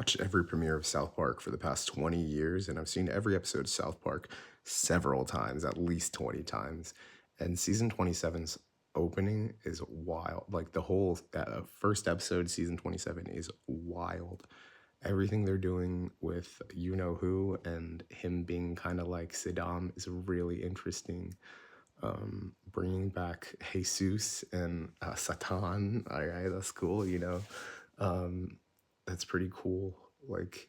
watched every premiere of South Park for the past 20 years, and I've seen every episode of South Park several times, at least 20 times. And season 27's opening is wild. Like the whole first episode, season 27, is wild. Everything they're doing with You Know Who and him being kind of like Saddam is really interesting. Bringing back Jesus and Satan, all right, that's cool. Um, that's pretty cool. Like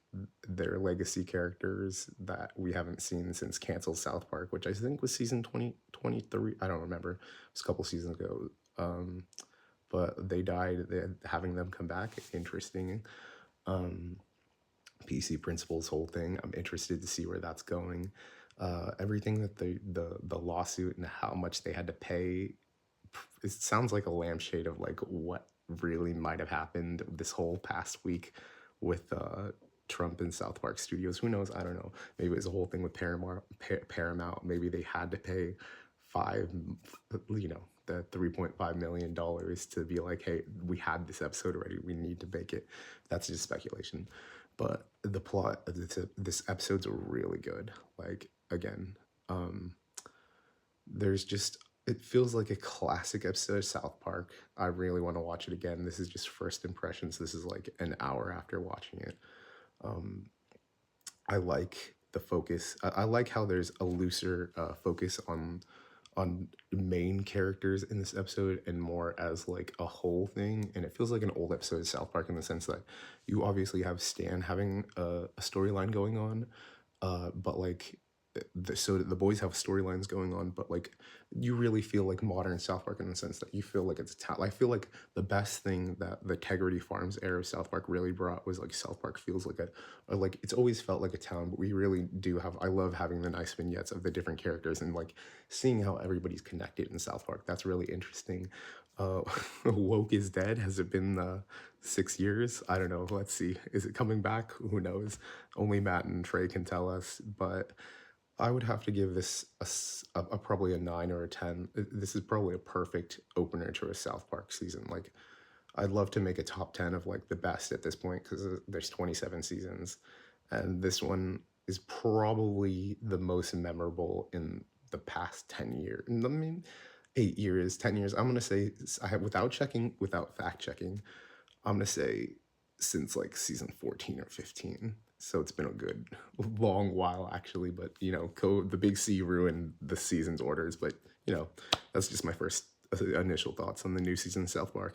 their legacy characters that we haven't seen since canceled South Park, which I think was season 2023. I don't remember. It was a couple seasons ago. But they died. Having them come back, interesting. Um, PC Principal's whole thing. I'm interested to see where that's going. Everything that the lawsuit and how much they had to pay, it sounds like a lampshade of like what really might have happened this whole past week with Trump and South Park Studios. Who knows? I don't know. Maybe it was a whole thing with Paramount. Maybe they had to pay five, the $3.5 million to be like, hey, we had this episode already. We need to make it. That's just speculation. But the plot of this episode's really good. Like again, there's just it feels like a classic episode of South Park. I really want to watch it again. This is just first impressions. This is like an hour after watching it. Um, I like the focus. I like how there's a looser focus on main characters in this episode and more as like a whole thing. And it feels like an old episode of South Park in the sense that you obviously have Stan having a storyline going on, but like so the boys have storylines going on, but like you really feel like modern South Park in the sense that you feel like it's a town. I feel like the best thing that the Tegrity Farms era of South Park really brought was like South Park feels like like it's always felt like a town, but we really do have. I love having the nice vignettes of the different characters and like seeing how everybody's connected in South Park. That's really interesting. Uh, Woke is dead. Has it been 6 years? I don't know. Let's see. Is it coming back? Who knows? Only Matt and Trey can tell us, but I would have to give this a probably a 9 or a 10. This is probably a perfect opener to a South Park season. Like, I'd love to make a top 10 of like the best at this point because there's 27 seasons, and this one is probably the most memorable in the past 10 years. I mean, 8 years, 10 years. I'm gonna say without fact checking, I'm gonna say since like season 14 or 15. So it's been a good long while actually, but the big C ruined the season's orders, but that's just my first initial thoughts on the new season of South Park.